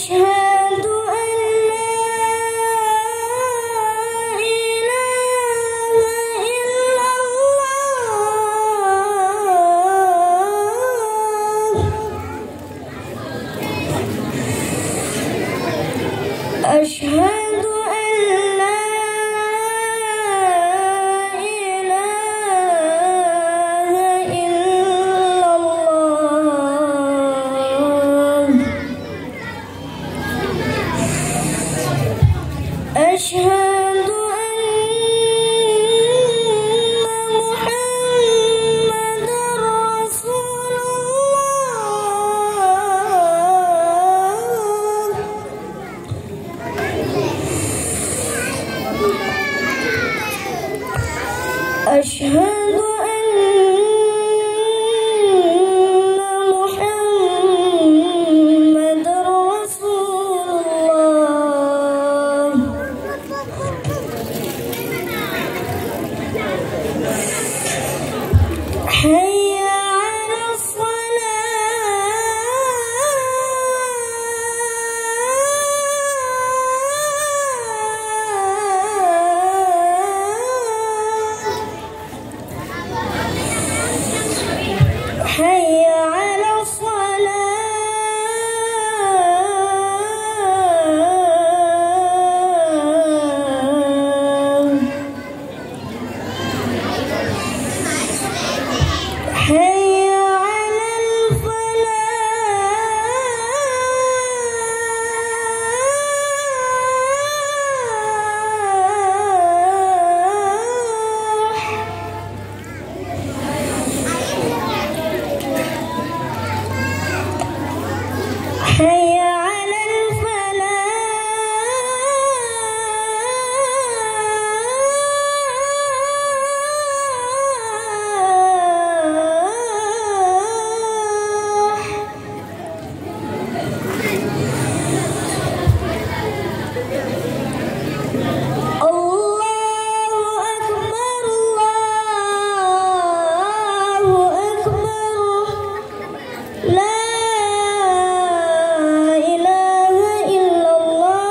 أشهد أن لا إله إلا الله. أشهد أن لا إله إلا الله. أشهد أن محمدًا رسول الله. أشهد أن محمدًا رسول الله. حي على الصلاة. حي على الصلاة. حي على الفلاح. حي على الفلاح. الله أكبر الله أكبر. لا إله إلا الله.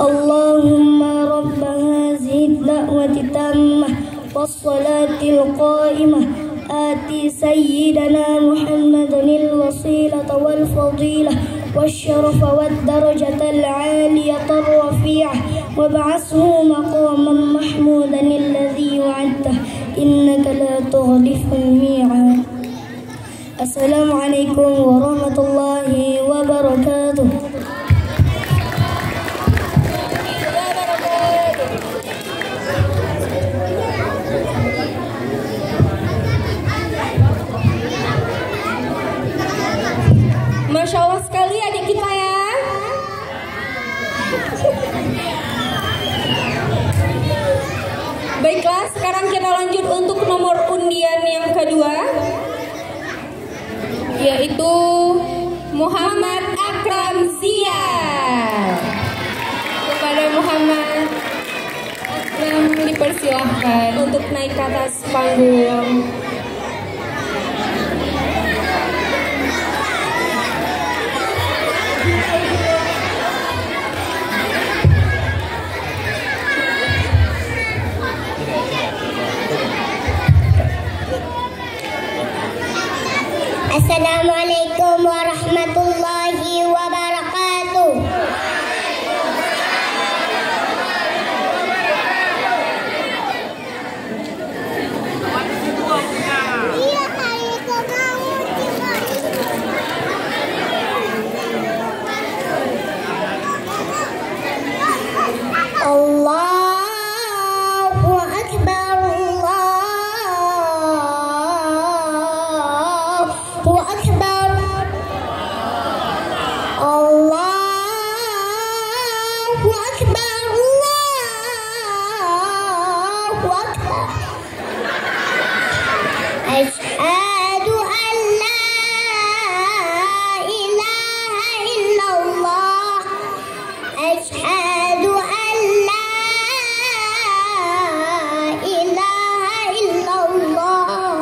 اللهم رب هذه الدعوة التامة والصلاة القائمة آتي سيدنا محمد الوسيلة والفضيلة والشرف والدرجة العالية الرفيعة وابعثه مقاما محمودا الذي وعدته إنك لا تخلف الميعاد. السلام عليكم ورحمة الله وبركاته. Masya Allah sekali adik kita ya. Baiklah, sekarang kita lanjut untuk nomor undian yang kedua, yaitu Muhammad Akram Zia. Kepada Muhammad Akram dipersilahkan untuk naik ke atas panggung. Assalamualaikum warahmatullahi wabarakatuh. Allahu Akbar, Allahu Akbar, Allahu Akbar, Allahu Akbar. Asyhadu an la ilaha illallah. Asyhadu an la ilaha illallah.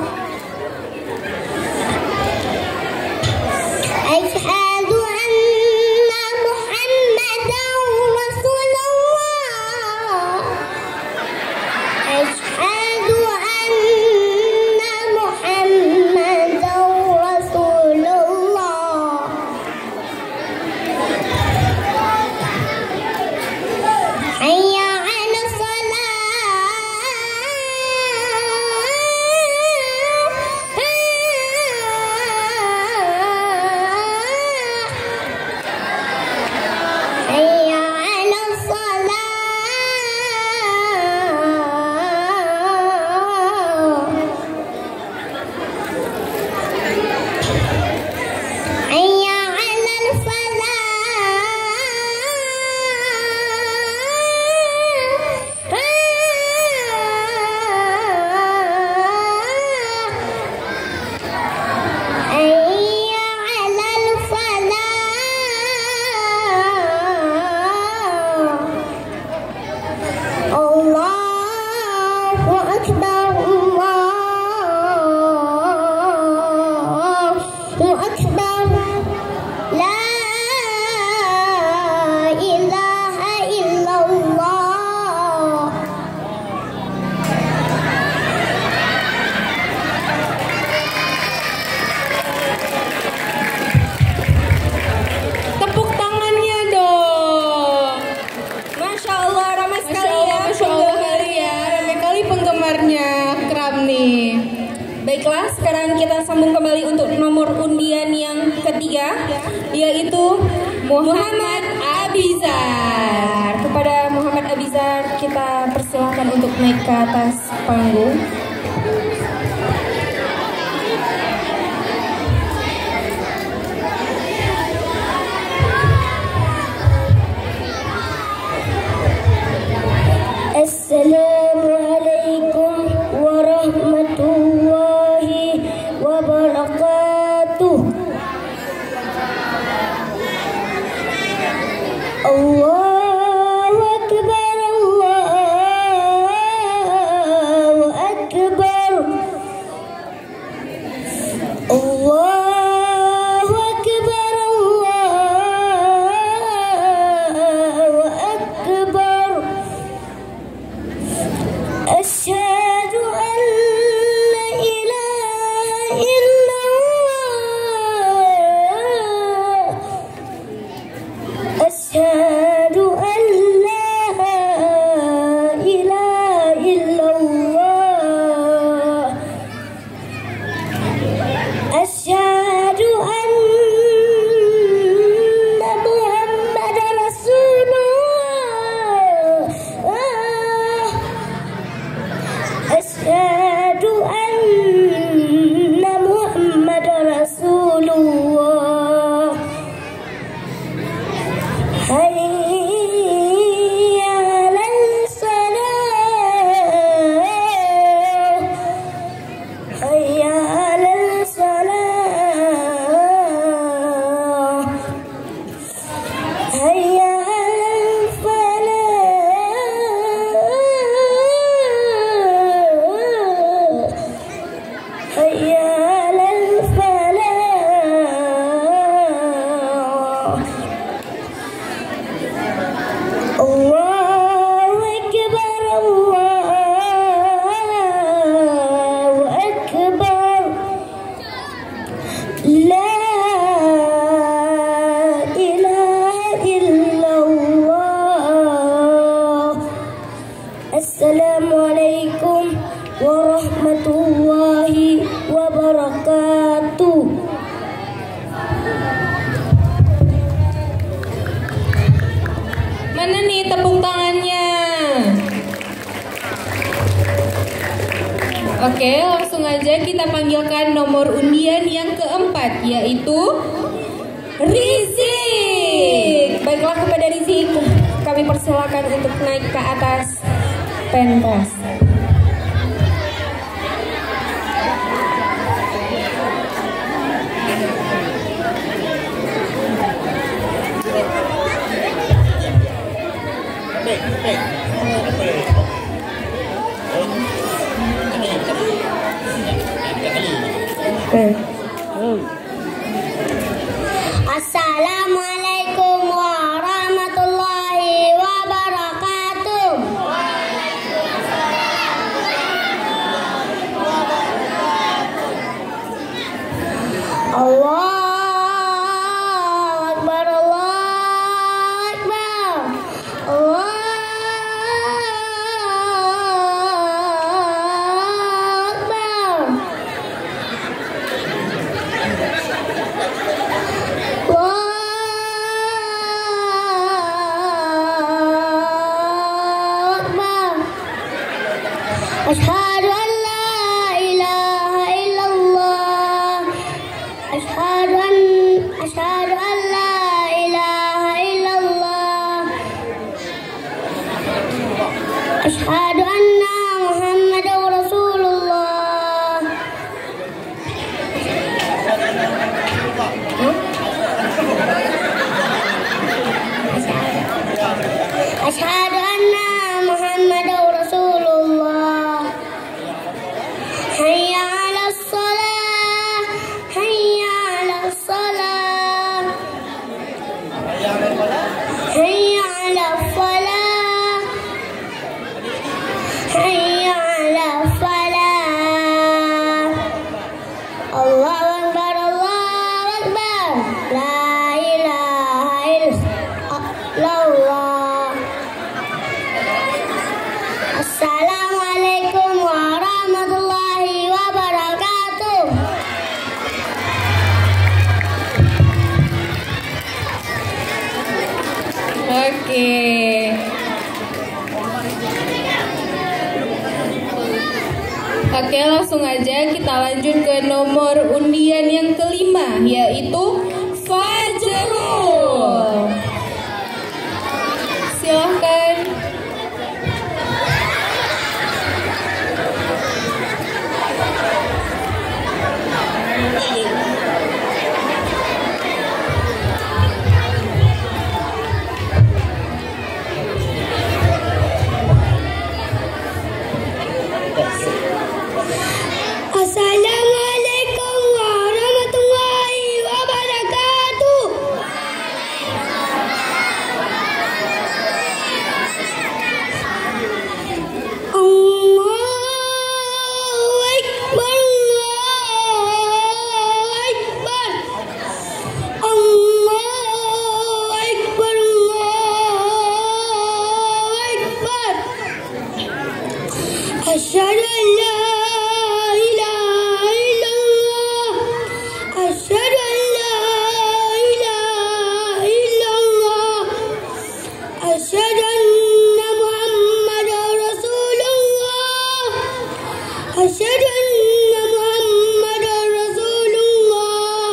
Baiklah, sekarang kita sambung kembali untuk nomor undian yang ketiga, yaitu Muhammad Abizar. Kepada Muhammad Abizar kita persilahkan untuk naik ke atas panggung. Assalamualaikum warahmatullahi wabarakatuh. Allahu Akbar, Allahu Akbar, Allahu Akbar, Allahu Akbar. Asyhadu an la ilaha illallah. Asyhadu an la ilaha illallah. Asyhadu anna Muhammadar Rasulullah. Asyhadu anna Muhammadar Rasulullah. Hayya 'alal salah, hayya 'alal salah, hayya 'alal falah, hayya 'alal falah. Allahu Akbar, Allahu Akbar. La ilaha illallah. Assalamualaikum warahmatullahi wabarakatuh. Mana nih tepuk tangannya? Oke, langsung aja kita panggilkan nomor undian yang keempat, yaitu Rizik. Baiklah, kepada Rizik kami persilakan untuk naik ke atas pentas. Assalamualaikum warahmatullahi wabarakatuh. Allahu Akbar, Allahu Akbar, Allahu Akbar. langsung aja kita lanjut ke nomor undian yang kelima, yaitu Fajrul. Silahkan. Assalamualaikum warahmatullahi wabarakatuh. Allahu Akbar, Allahu Akbar, Allahu Akbar. Asyhadu an la أشهد أن لا إله إلا الله أشهد أن محمدا رسول الله أشهد أن محمدا رسول الله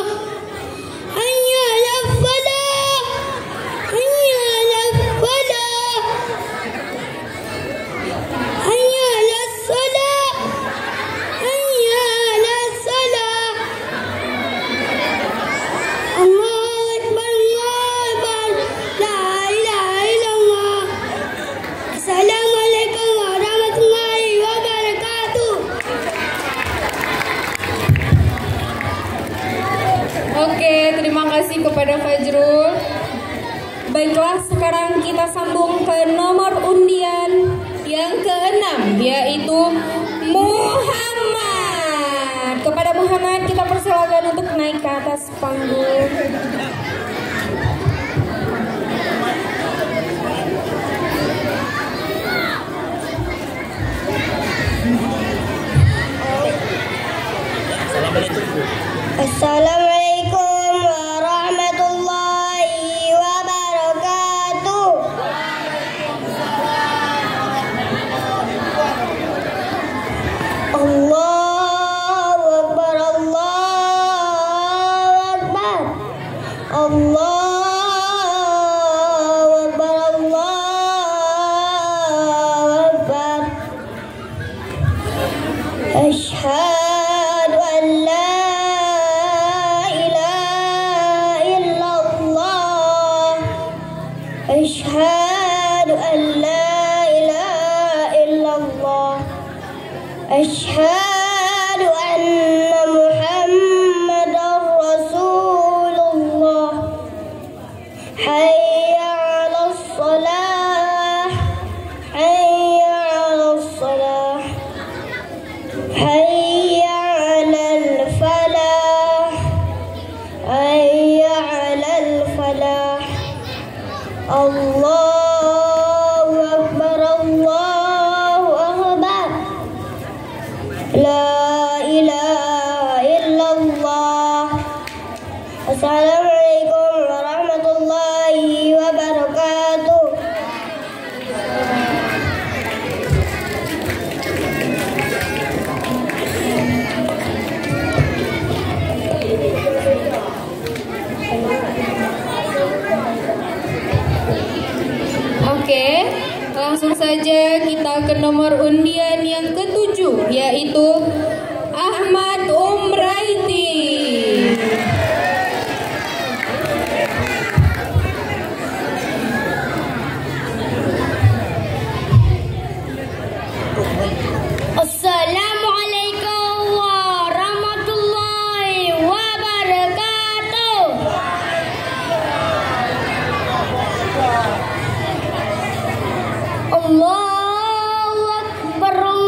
حي على الفلاح حي على الفلاح حي على الصلاة حي على الصلاة Allahu Akbar, Allahu Akbar, la ilaha illallah. Assalamualaikum warahmatullahi wabarakatuh. Oke, terima kasih kepada Fajrul. Baiklah, sekarang kita sambung ke nomor undian yang ke-6, yaitu Muhammad. Kepada Muhammad kita persilakan untuk naik ke atas panggung. Assalamualaikum warahmatullahi wabarakatuh. Allahu Akbar, Allahu Akbar, Allahu Akbar, Allahu Akbar. Asyhadu an la أشهد أن لا إله إلا الله أشهد أن محمدا رسول الله حي على الصلاة حي على الصلاة حي على الفلاح حي على الفلاح الله أكبر الله أكبر لا إله إلا الله. Assalamualaikum warahmatullahi wabarakatuh. Oke, langsung saja kita ke nomor undian yang ke-7, yaitu Ahmad Umraiti. Assalamualaikum warahmatullahi wabarakatuh. Allahu Akbar, Allahu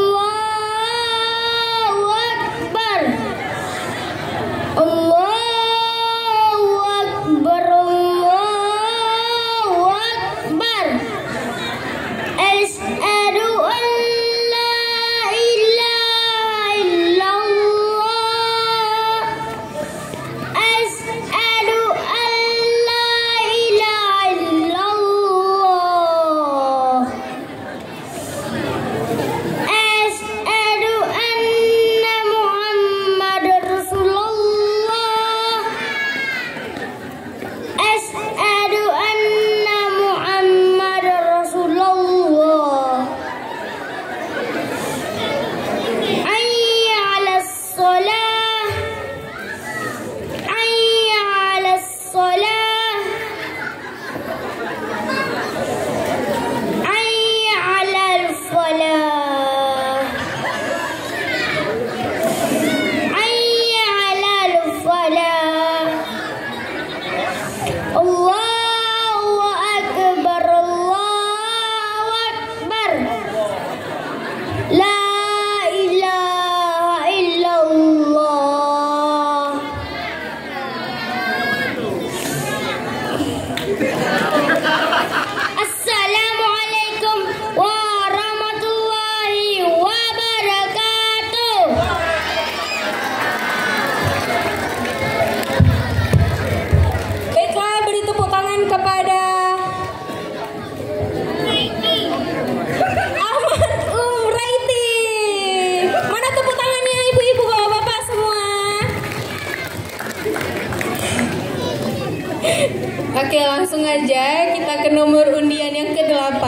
Oke, langsung aja kita ke nomor undian yang ke-8,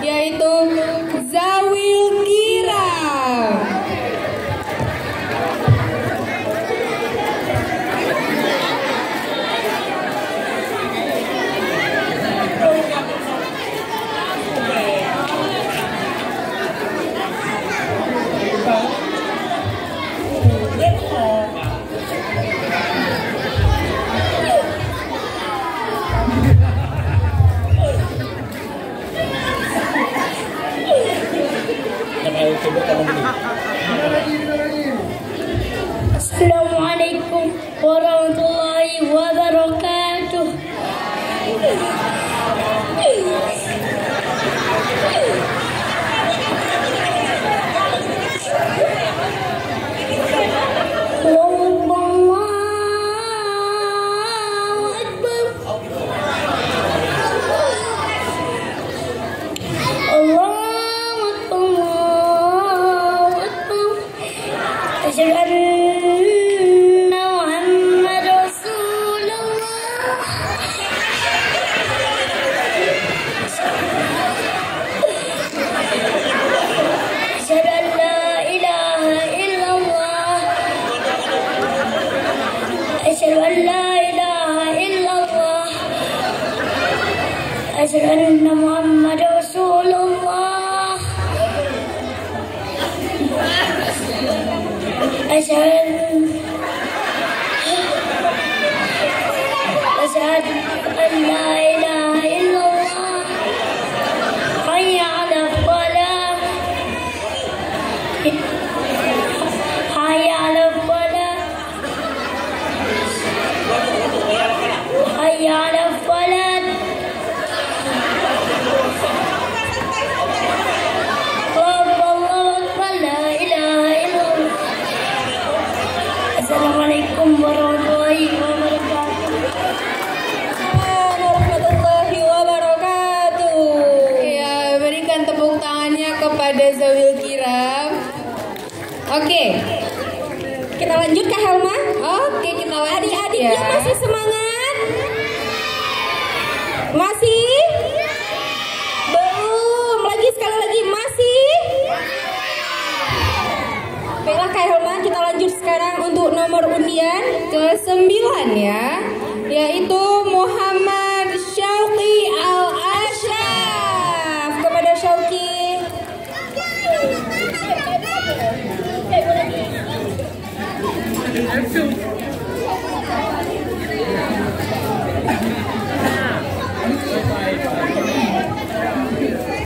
yaitu Zawil Kiram. Assalamualaikum warahmatullahi wabarakatuh. أشهد أن محمد رسول الله أشهد أن لا إله إلا الله حي على الصلاة حي على الصلاة حي على الصلاة Assalamualaikum warahmatullahi wabarakatuh. Ya, berikan tepuk tangannya kepada Zawil Kiram. Oke, kita lanjut ke Helma. Oke, kita lanjut. Adik-adiknya ya. Masih semangat? Masih? Belum. Lagi sekali lagi masih? Baiklah Kak Helma, kita lanjut sekarang untuk nomor undian ke-9 ya, yaitu Muhammad Syauqi Al-Ashraf. Kepada Syauqi.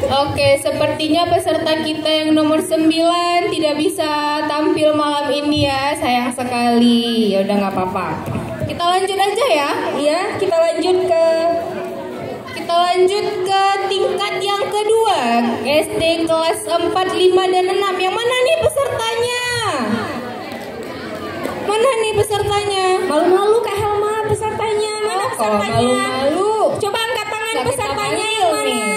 Oke, sepertinya peserta kita yang nomor 9 tidak bisa tampil malam ini ya, sayang sekali. Ya udah nggak apa-apa. Kita lanjut aja ya. Iya, kita lanjut ke tingkat yang kedua, SD kelas 4, 5 dan 6. Yang mana nih pesertanya? Mana nih pesertanya? Malu-malu Kak Helma pesertanya. Mana pesertanya? Malu-malu. Coba angkat tangan pesertanya yang mana?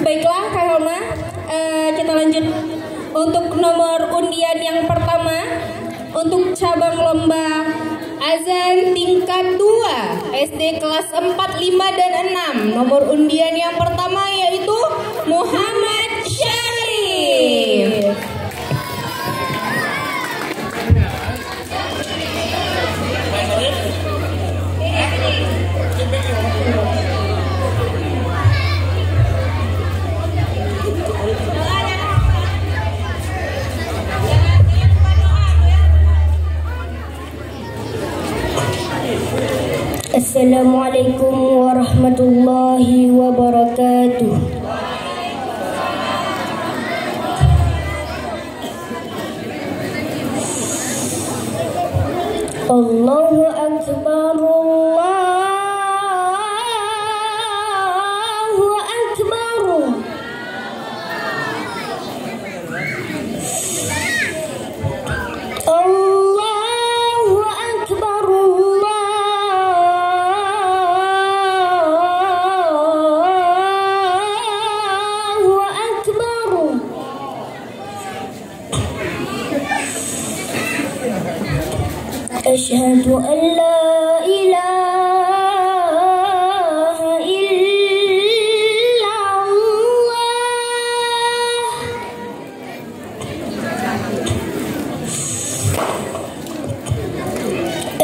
Baiklah Kak Helma, kita lanjut untuk nomor undian yang pertama untuk cabang lomba azan tingkat 2 SD kelas 4, 5 dan 6. Nomor undian yang pertama yaitu Muhammad Syarif. Assalamualaikum warahmatullahi wabarakatuh. Allahu Akbar, Allahu Akbar. Allahu Akbar, Allahu Akbar. أشهد أن لا إله إلا الله.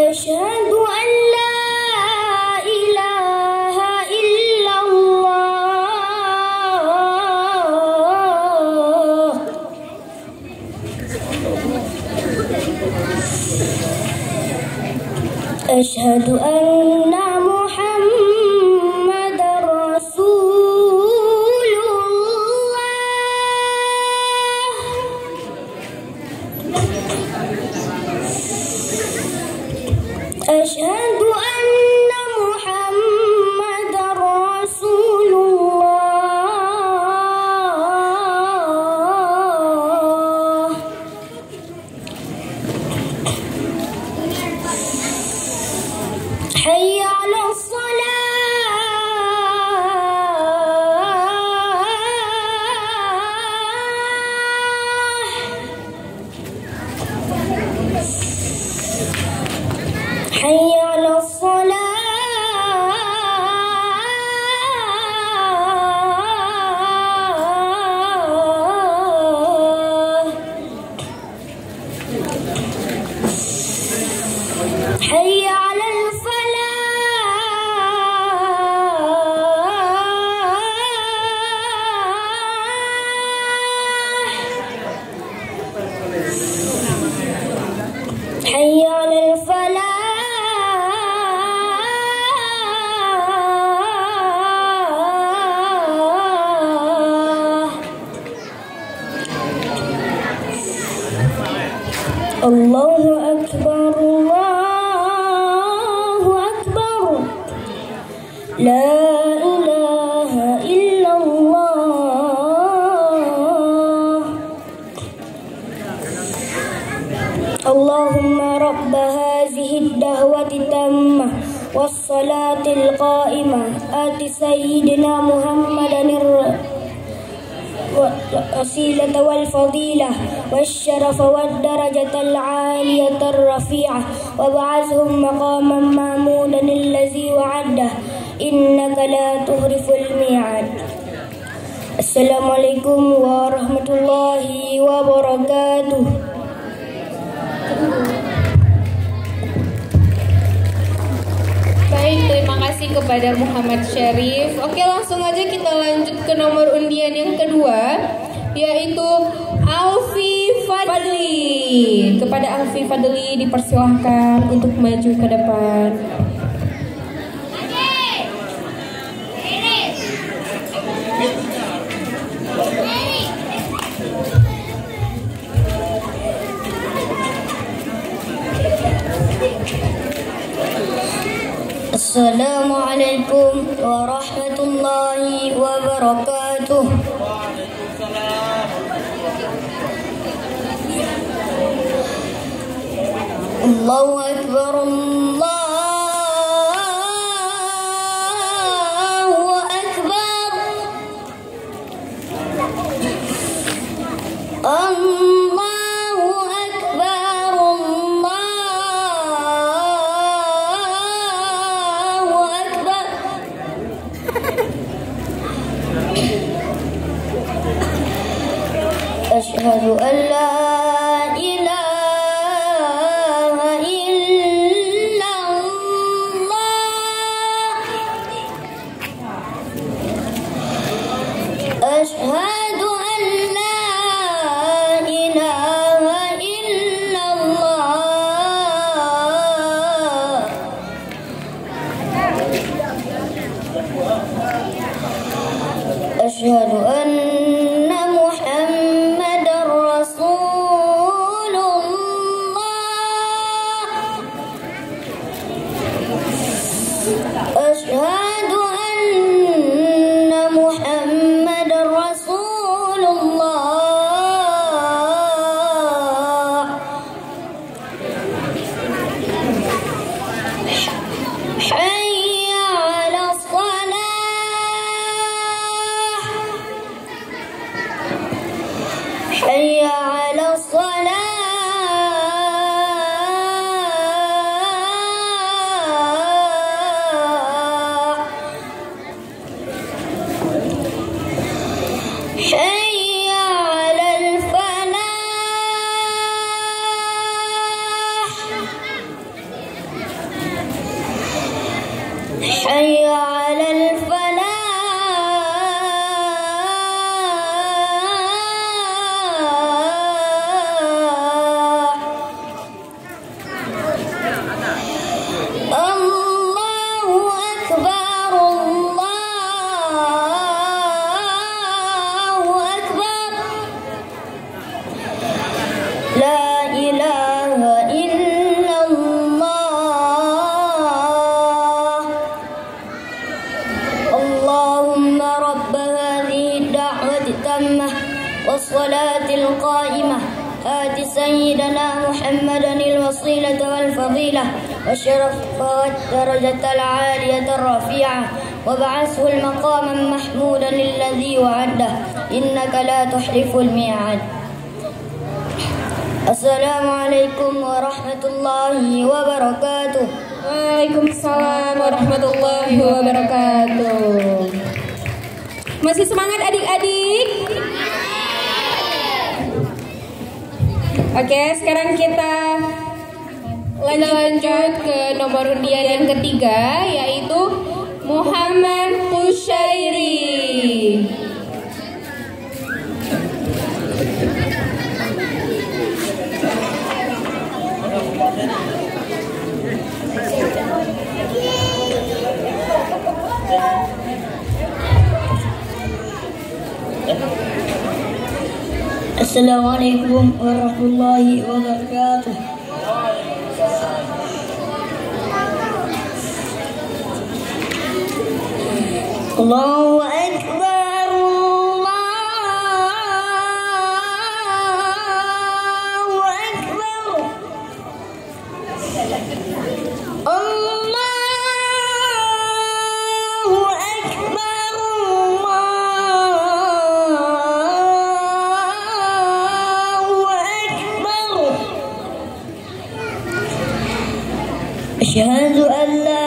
أشهد أن لا إله إلا الله. أشهد أن محمدا رسول الله. أشهد أن محمدا رسول الله. حي على الصلاة. حي على الصلاة. حي على حي على الفلاح. الله أكبر الله أكبر لا إله إلا الله. اللهم رب هذه الدعوة التامة والصلاة القائمة آت سيدنا محمدا الوسيلة والفضيلة والشرف والدرجة العالية الرفيعة وابعثهم مقاما محمودا الذي وعده إنك لا تخلف الميعاد. السلام عليكم ورحمة الله وبركاته. Baik, terima kasih kepada Muhammad Syarif. Oke, langsung aja kita lanjut ke nomor undian yang kedua, yaitu Alfi Fadli. Kepada Alfi Fadli dipersilahkan untuk maju ke depan. Assalamualaikum warahmatullahi wabarakatuh. Allahu Akbar, Allahu Akbar. Allahu Akbar, Allahu Akbar. Asyhadu an la ilaha illallah. Asyhadu an la ilaha illallah. Asyhadu anna Muhammadar Rasulullah. Asyhadu anna Muhammadar Rasulullah. Hayya 'alas salah. Hayya 'alas salah. والصلاة القائمة آت سيدنا محمدا الوسيلة والفضيلة والشرف والدرجة العالية الرفيعة وابعثه المقام محمودا الذي وعده إنك لا تخلف الميعاد. السلام عليكم ورحمة الله وبركاته. Waalaikumsalam warahmatullahi wabarakatuh. Masih semangat adik-adik? Oke, sekarang kita lanjut ke nomor undian yang ketiga, yaitu Muhammad Kushairi. Assalamualaikum warahmatullahi wabarakatuh. Allahu Akbar, Allahu Akbar, Allahu Akbar, Allahu Akbar. Asyhadu an la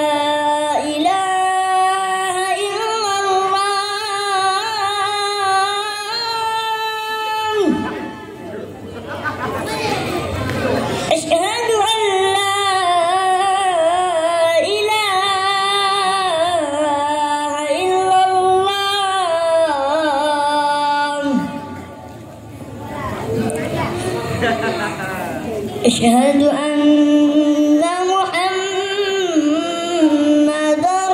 أشهد أن محمدا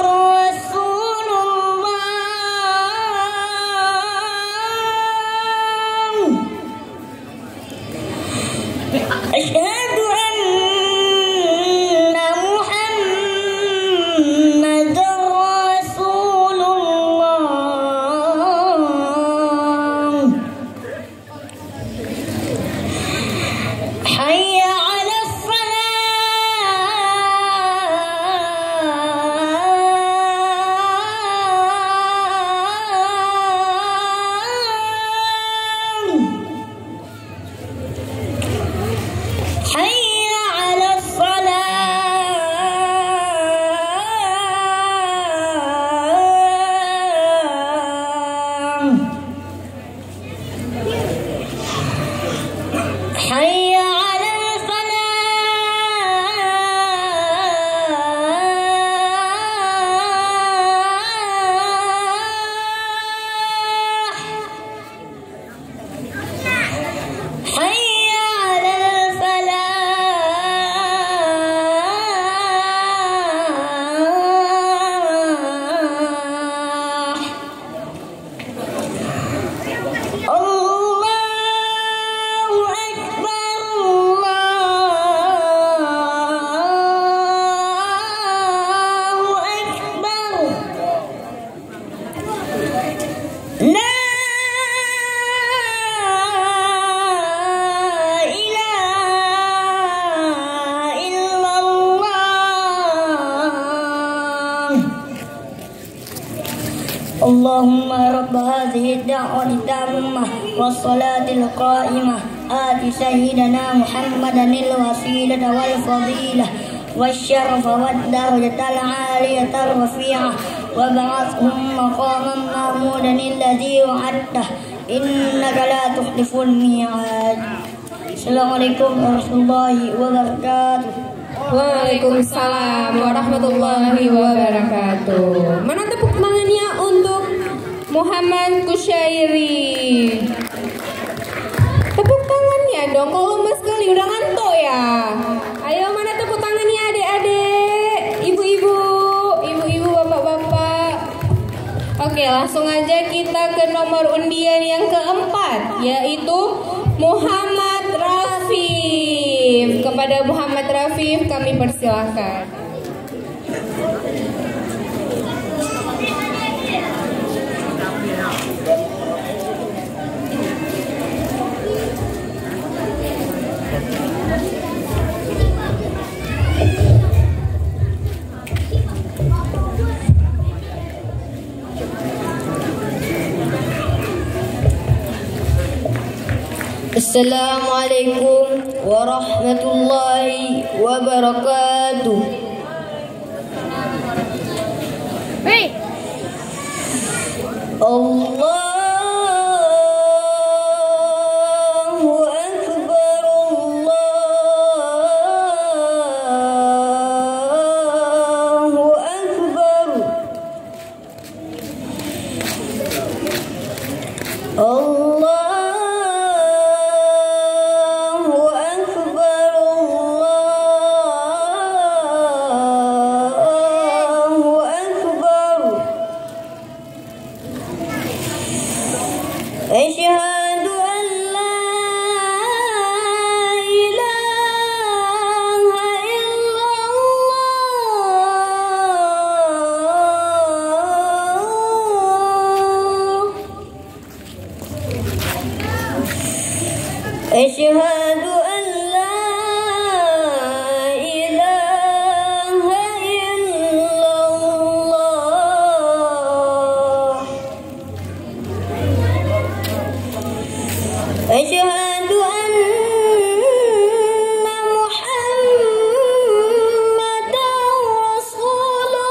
رسول الله. أشهد أن محمدا رسول الله. حي على الصلاة. حي على الصلاة. حي على الفلاح. حي على الفلاح. الله أكبر، الله أكبر. لا إله إلا الله. اللهم رب هذه الدعوة التامة والصلاة القائمة آت سيدنا محمدا الوسيلة والفضيلة والشرف والدرجة العالية الرفيعة وابعثهم مقاما محمودا الذي وعدته إنك لا تخلف الميعاد. السلام عليكم ورحمة الله وبركاته. Waalaikumsalam warahmatullahi wabarakatuh. Mana tepuk tangannya untuk Muhammad Kushairi? Tepuk tangannya dong, kalau lemes sekali udah ngantuk ya. Ayo, mana tepuk tangannya adik-adik, ibu-ibu, bapak-bapak. Oke, langsung aja kita ke nomor undian yang keempat, yaitu Muhammad Rafif. Kepada Muhammad Rafif kami persilahkan. Assalamualaikum warahmatullahi wabarakatuh. Allahu Akbar, Allahu Akbar. Allahu Akbar, Allahu Akbar. Asyhadu an la ilaha illallah. Asyhadu an la ilaha illallah. Asyhadu anna Muhammadan Rasulullah.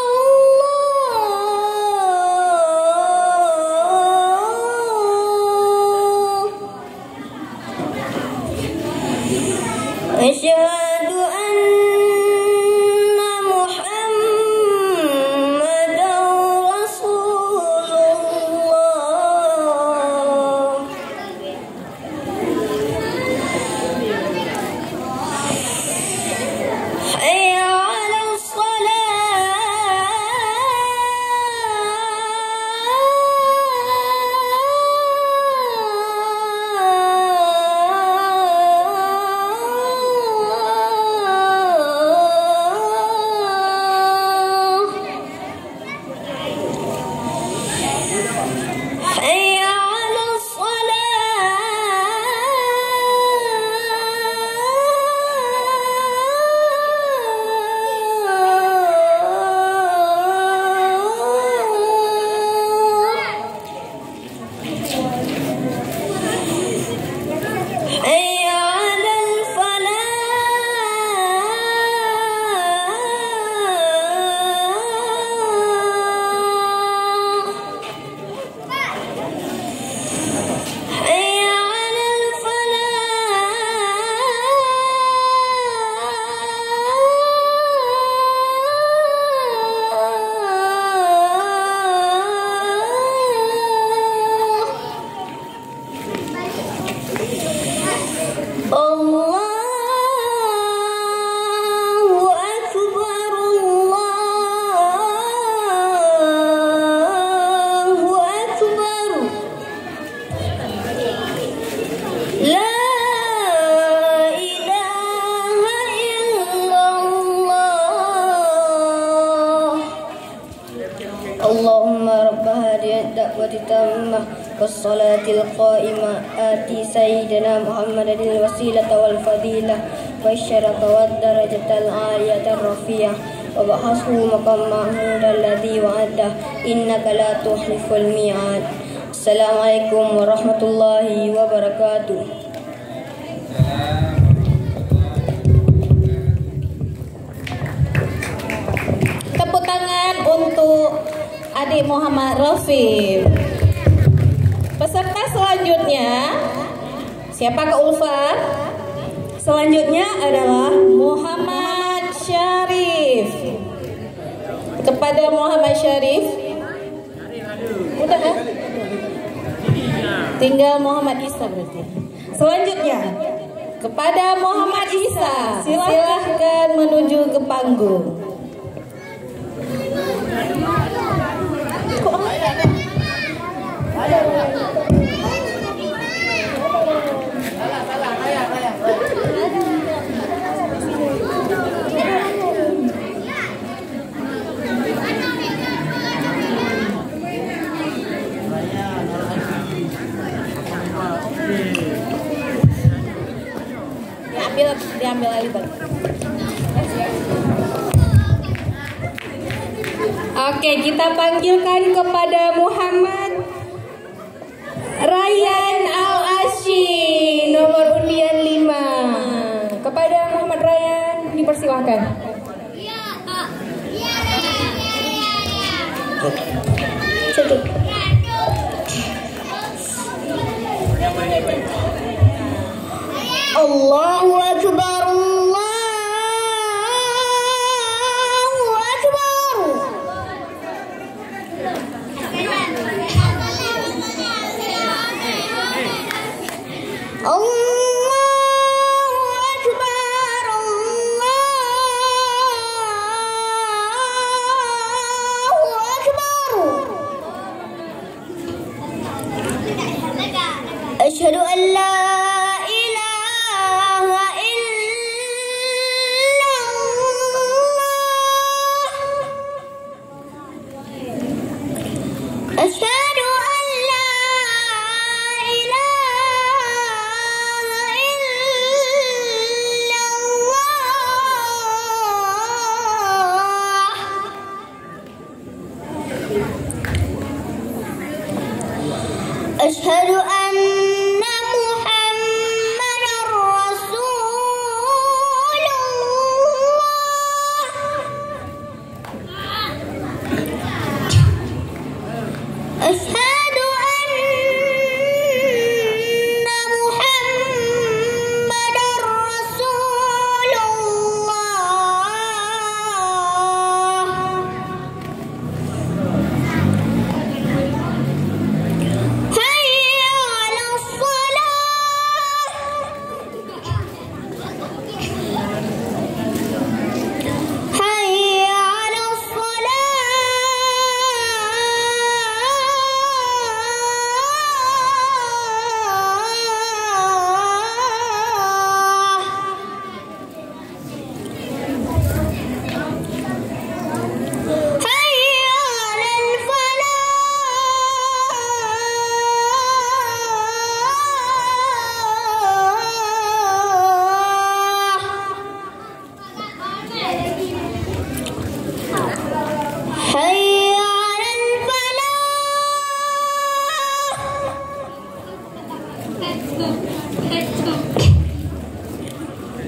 Asyhadu anna Muhammadan Rasulullah. Hayya 'alas salah. Hayya 'alas salah. Hayya 'alal falah. Hayya 'alal falah. Allahu Akbar, Allahu Akbar. La ilaha illallah. Allahumma rabb hadhihi ad-da'wati tammah was-salatil qa'imah ati sayyidina Muhammadan al-wasilata wal fadilah wasyarafa wad darajatal aliyatar rafi'ah wa ba'athu maqam mahmud alladhi wa'ada innaka la tukhliful mi'ad. Assalamualaikum warahmatullahi wabarakatuh. Tepuk tangan untuk adik Muhammad Rafiq. Peserta selanjutnya, siapa Kak Ulfa? Selanjutnya adalah Muhammad Syarif. Kepada Muhammad Syarif, udah kan? Tinggal Muhammad Isa berarti. Selanjutnya kepada Muhammad Isa, silahkan menuju ke panggung. Diambil alih bang. Oke, kita panggilkan kepada Muhammad Rayyan Al-Asyi nomor الله أكبر الله أكبر. أشهد أن لا إله إلا الله. أشهد أن لا إله إلا الله. أشهد أن أشهد أن محمدًا رسول الله. حي على الصلاة. حي على الصلاة.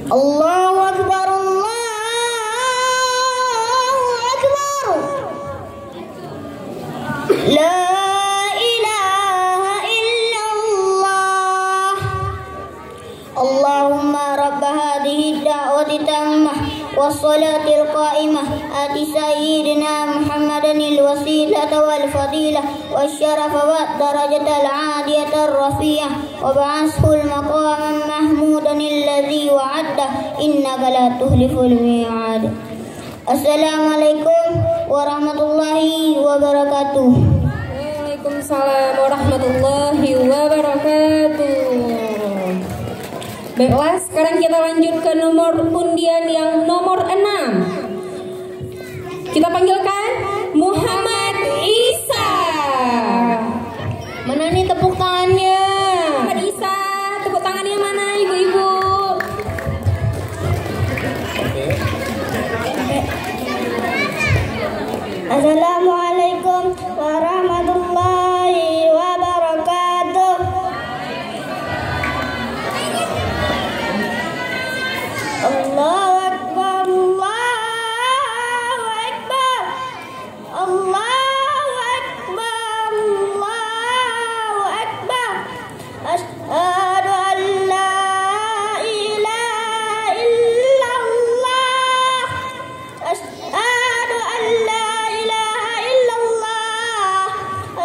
الله أكبر الله أكبر. لا إله إلا الله. اللهم رب هذه الدعوة التامة والصلاة القائمة آت سيدنا محمدا الوسيلة والفضيلة والشرف والدرجة العالية الرفيعة وابعثه المقام محمودا الذي وعده إنك لا تخلف الميعاد. السلام عليكم ورحمة الله وبركاته. Waalaikumsalam warahmatullahi wabarakatuh. Baiklah, sekarang kita lanjut ke nomor undian yang nomor 6. Kita panggilkan Muhammad Isa. Mana nih tepuk tangannya? Muhammad Isa, tepuk tangannya mana ibu-ibu? Assalamualaikum warahmatullahi wabarakatuh. Allahu Akbar, Allahu Akbar, Allahu Akbar, Allahu Akbar. Asyhadu an la ilaha illallah. Asyhadu an la ilaha illallah.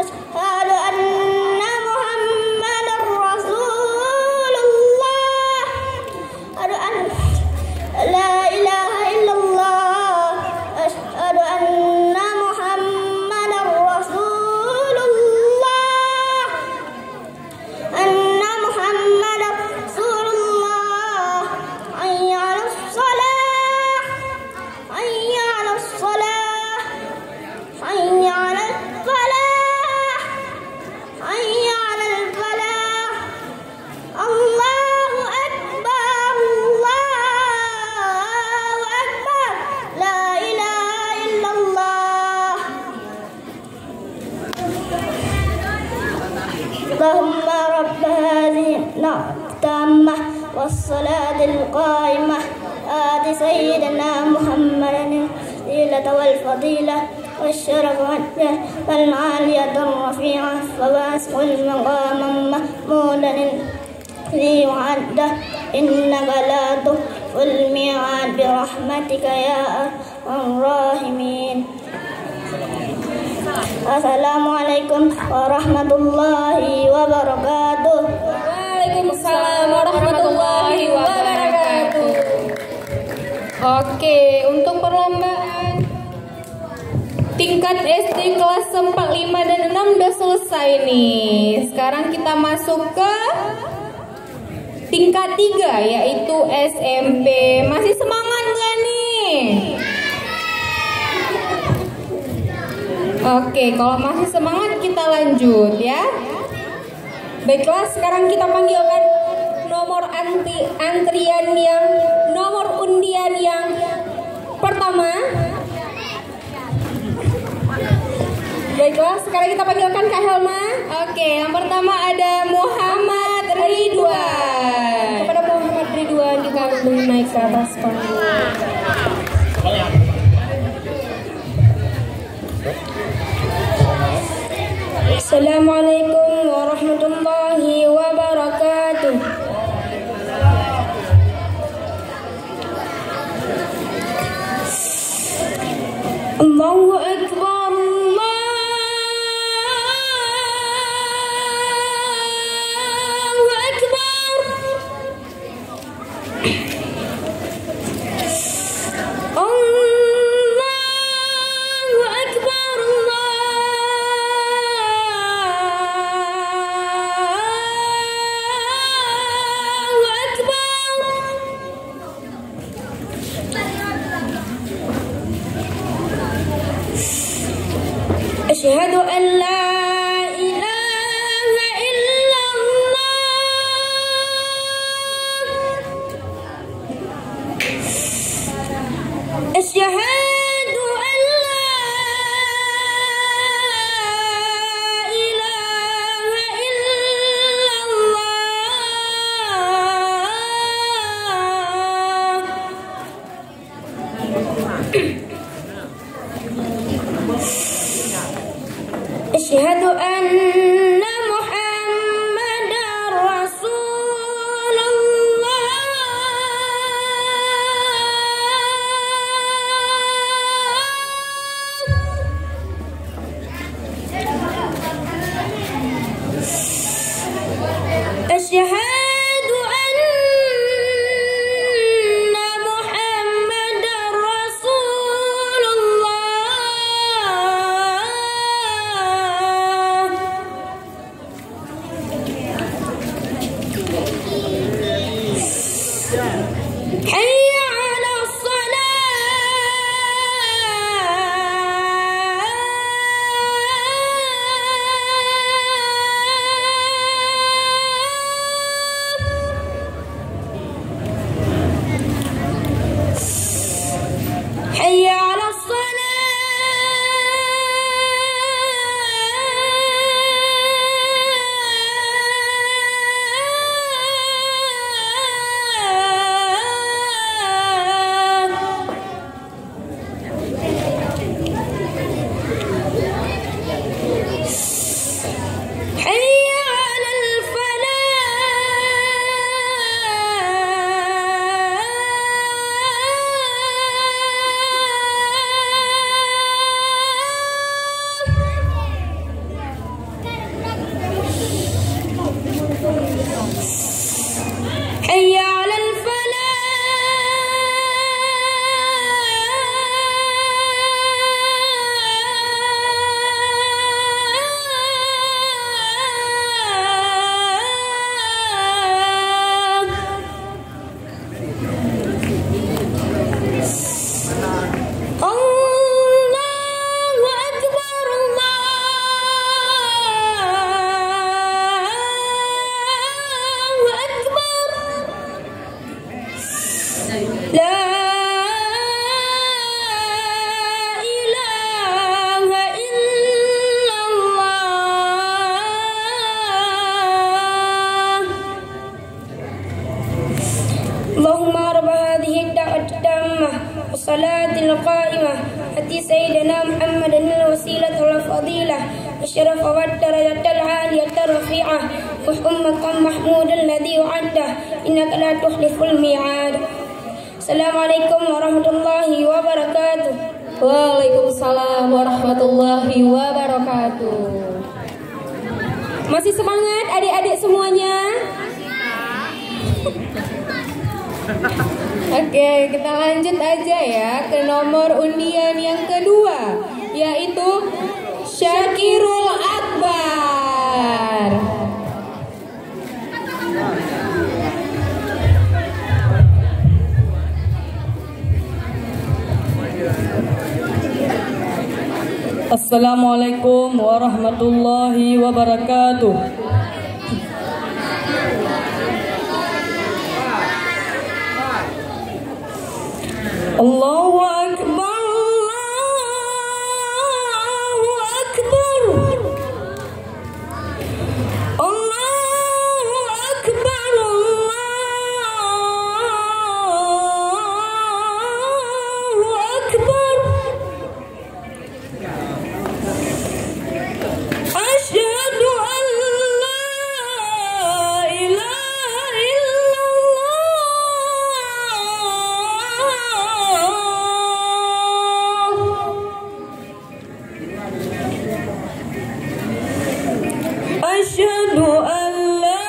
Asyhadu anna Muhammadar Rasulullah. Asyhadu an la ilaha illallah. Asyhadu anna Muhammadar Rasulullah. Anna Muhammadar Rasulullah. Hayya 'alas shalah. Hayya 'alas shalah. Hayya 'alal falah. Hayya 'alal falah. Allahu Akbar, Allahu Akbar. La ilaha illallah. Allahumma rabb hadhihi التامة والصلاة القائمة آت سيدنا محمدا الوسيلة والفضيلة والشرف والعالية الرفيعة فباسق المقام محمودا وعده إنك لا تخلف الميعاد برحمتك يا أرحم الراحمين. Assalamualaikum warahmatullahi wabarakatuh. Waalaikumsalam warahmatullahi wabarakatuh. Oke, untuk perlombaan tingkat SD kelas 4, 5, dan 6 udah selesai nih. Sekarang kita masuk ke tingkat 3 yaitu SMP. Masih semangat gak nih? Oke, kalau masih semangat kita lanjut ya. Baiklah, sekarang kita panggilkan nomor antrian yang nomor undian yang pertama. Baiklah, sekarang kita panggilkan Kak Helma. Oke, yang pertama ada Muhammad Ridwan. Kepada Muhammad Ridwan dikabung naik ke atas panggung. Assalamualaikum warahmatullahi wabarakatuh. Allahu Akbar, Allahu Akbar. Asyhadu an la ilaha illallah. Asyhadu an la ilaha illallah. Asyhadu anna Muhammadar Rasulullah. Asyhadu anna Muhammadar Rasulullah. حي على الصلاة. حي على حي على لا إله إلا الله. اللهم رب هذه الدعوة التامة والصلاة القائمة أتي سيدنا محمد الوسيلة والفضيلة والشرف والدرجة العالية الرفيعة مقام محمود الذي وعده إنك لا تخلف الميعاد. Assalamualaikum warahmatullahi wabarakatuh. Waalaikumsalam warahmatullahi wabarakatuh. Masih semangat adik-adik semuanya? Oke, kita lanjut aja ya ke nomor undian yang kedua, yaitu Syakirul Akbar. Assalamualaikum warahmatullahi wabarakatuh. Allahu Akbar, Allahu Akbar, Allahu Akbar, Allahu Akbar. Asyhadu an la ilaha illallah. Asyhadu an la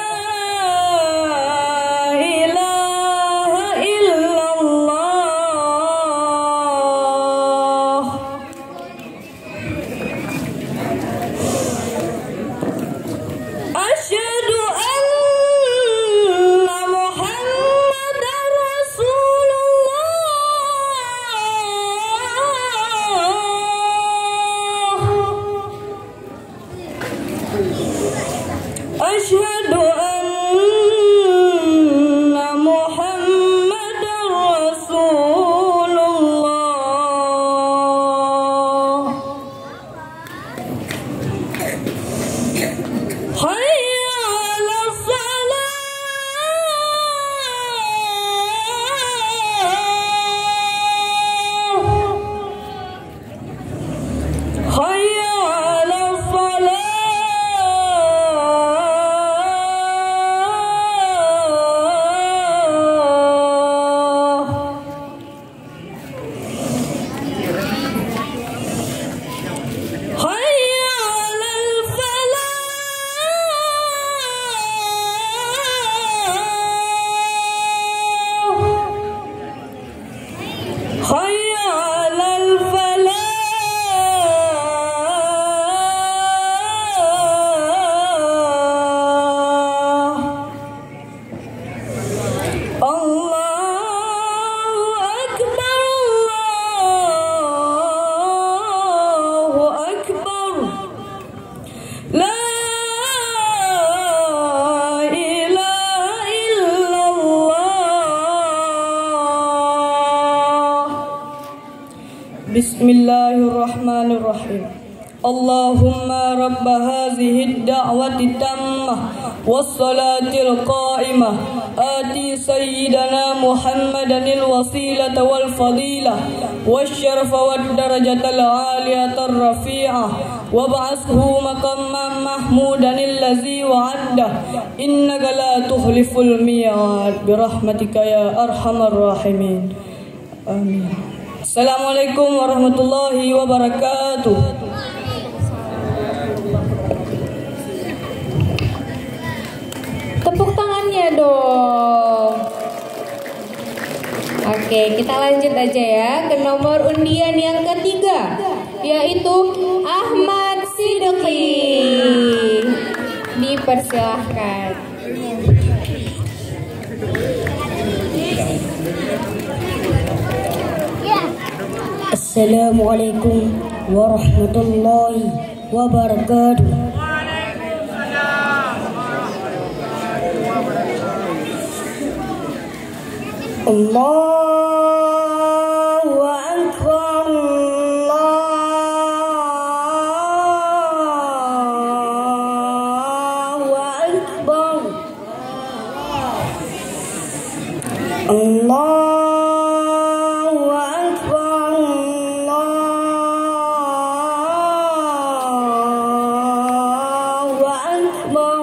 ilaha illallah. Asyhadu anna Muhammadar Rasulullah. Asyhadu anna Muhammadar Rasulullah. Hayya 'alas salah. Hayya 'alas salah. Hayya 'alal falah. Hayya 'alal falah. Allahu Akbar, Allahu Akbar. La ilaha illallah. Bismillahirrahmanirrahim. Allahumma rabb hadhihi ad-da'wati tammah was-salatil qa'imah ati sayyidana Muhammadanil wasilata wal fadilah wasyarafa wad darajatal 'aliyatar rafi'ah wab'athhu maqamman mahmudanil ladzi wa'adda innaka la tukhliful mi'ad birahmatika ya arhamar rahimin. Amin. Assalamualaikum warahmatullahi wabarakatuh. Tepuk tangannya dong. Oke, kita lanjut aja ya ke nomor undian yang ketiga, yaitu Ahmad Siddiqi. Dipersilahkan. Assalamualaikum warahmatullahi wabarakatuh. Allahu Akbar, Allahu Akbar, Allahu Akbar, Allahu Akbar.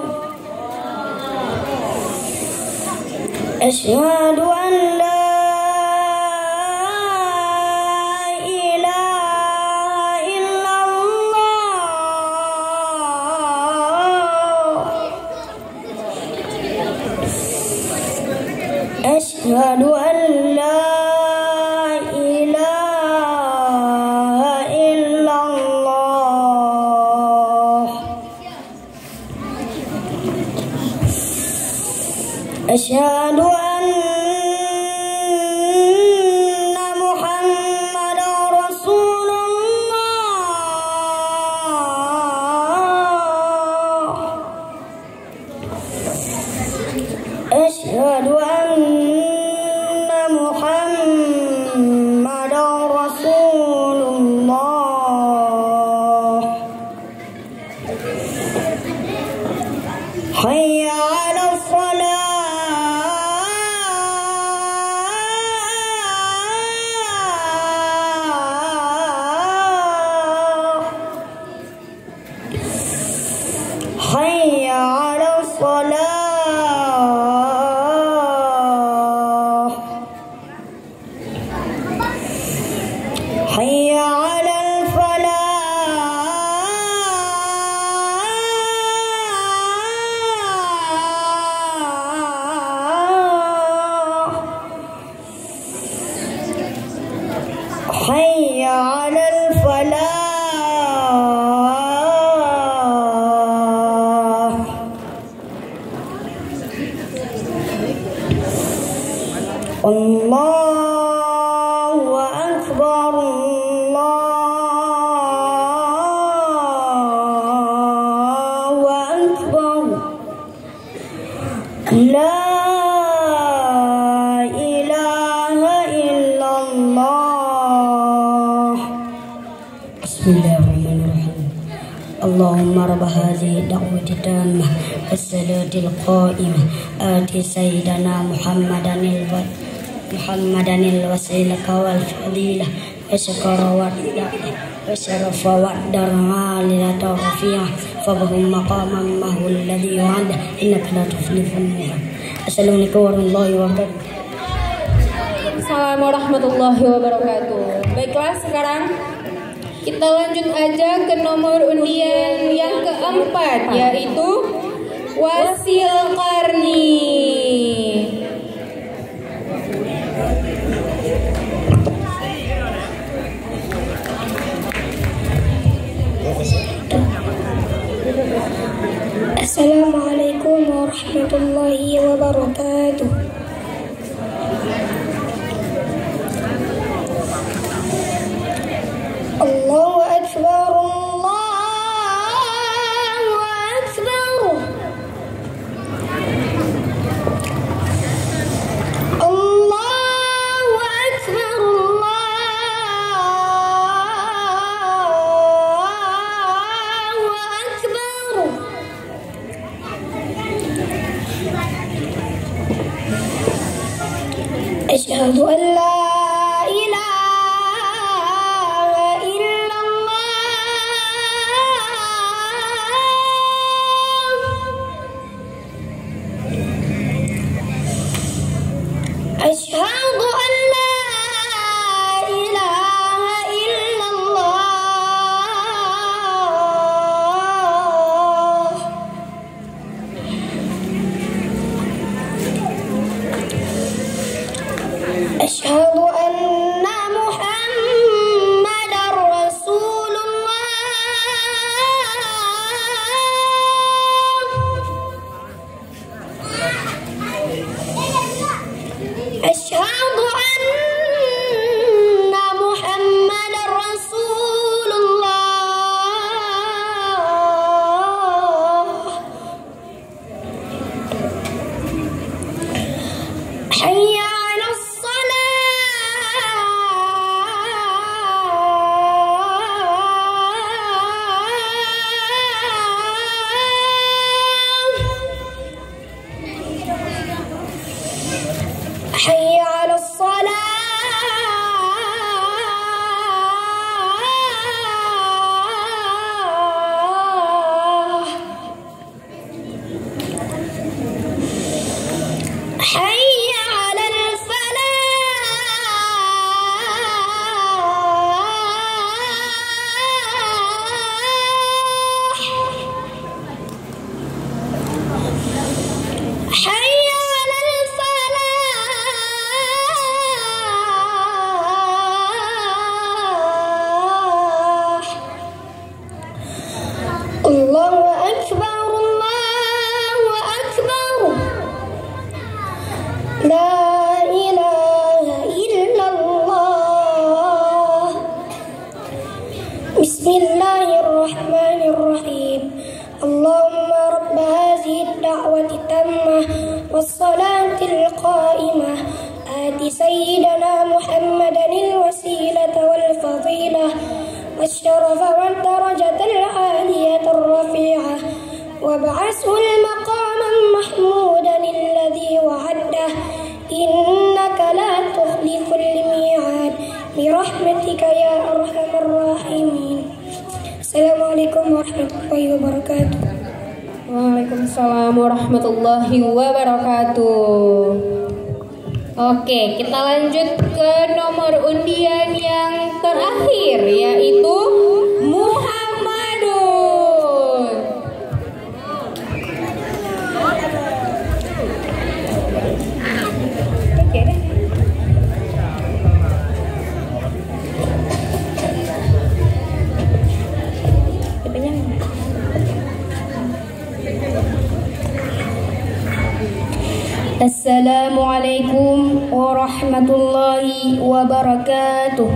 أشهد أن لا أشهد أن لا إله إلا الله أشهد أن محمدا رسول الله أشهد أن محمدا رسول الله حي على الصلاة حي على الصلاة حي على الفلاح حي على الفلاح الله أكبر الله أكبر لا إله إلا الله بسم الله الرحمن الرحيم اللهم رب هذه الدعوة التامة والصلاة القائمة آت سيدنا محمدا الوسيلة والفضيلة وشرف والدرجة الرفيعة فبهم مقاما ما هو الذي وعده إنك لا تخلف الميعاد. Assalamualaikum warahmatullahi wabarakatuh. Assalamualaikum warahmatullahi wabarakatuh. Baiklah, sekarang kita lanjut aja ke nomor undian yang keempat, yaitu Wasil Qarni. Assalamualaikum warahmatullahi wabarakatuh. Allahu Akbar, Allahu Akbar. Allahu Akbar, Allahu Akbar. Asyhadu an la أشهد أن لا إله إلا الله أشهد أن محمدا رسول الله أشهد أن محمدا رسول الله حي على الصلاة حي على الصلاة حي والصلاة القائمة آت سيدنا محمدا الوسيلة والفضيلة والشرف والدرجة العالية الرفيعة وابعثه المقام محمودا الذي وعده إنك لا تخلف الميعاد برحمتك يا أرحم الراحمين. السلام عليكم ورحمة الله وبركاته. Waalaikumsalam warahmatullahi wabarakatuh. Oke, kita lanjut ke nomor undian yang terakhir, yaitu Muhammadun. Assalamualaikum warahmatullahi wabarakatuh.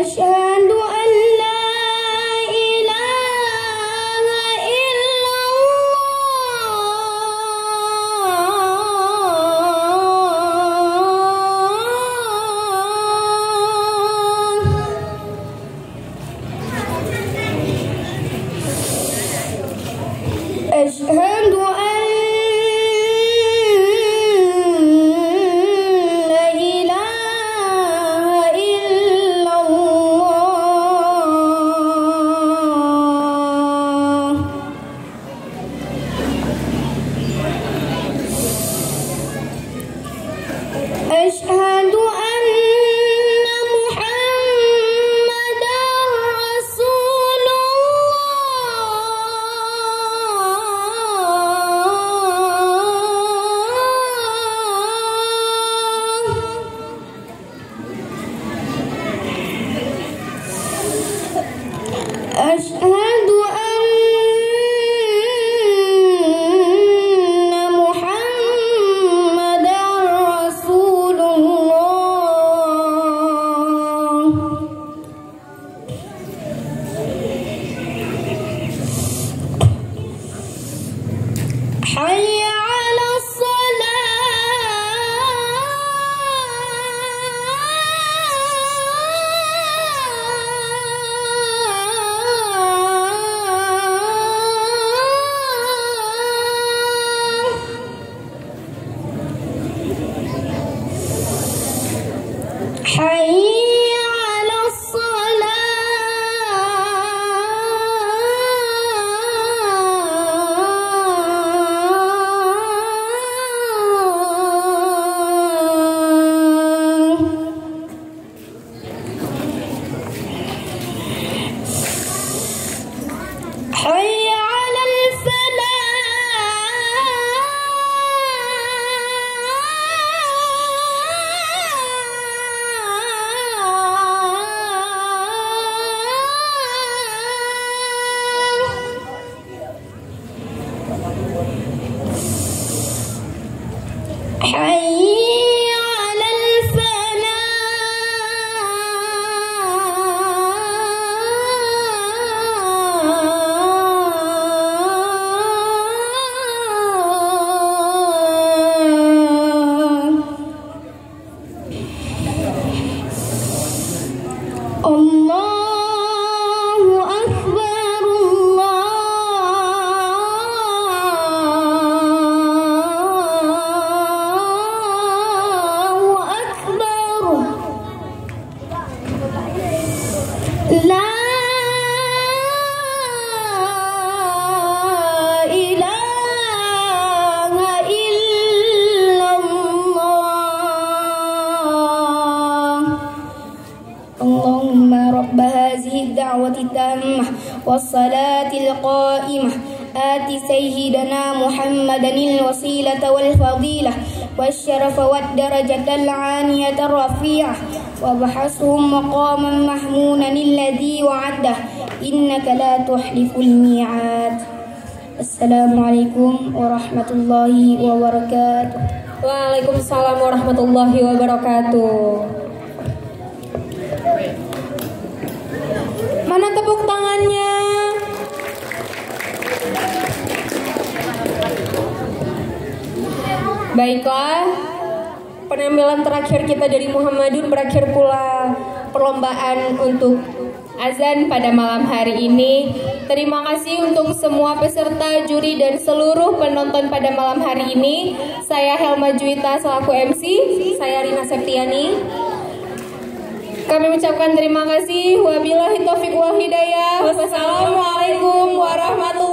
Asyhadu an la ilaha illallah. Asyhadu an Asyhadu anna Muhammadar Rasulullah. Asyhadu حي على الصلاة حي على حي على الفلاح حي على الفلاح. الله أكبر الله والصلاة القائمة آت سيدنا محمدا الوسيلة والفضيلة والشرف والدرجة العالية الرفيعة وابعثهم مقاما محمودا الذي وعده إنك لا تخلف الميعاد. السلام عليكم ورحمة الله وبركاته. Waalaikumsalam warahmatullahi wabarakatuh. Mana tepuk tangannya? Baiklah, penampilan terakhir kita dari Muhammadun berakhir pula perlombaan untuk azan pada malam hari ini. Terima kasih untuk semua peserta, juri, dan seluruh penonton pada malam hari ini. Saya Helma Juwita selaku MC, saya Rina Septiani. Kami ucapkan terima kasih. Wabillahi taufiq wal hidayah. Wassalamualaikum warahmatullahi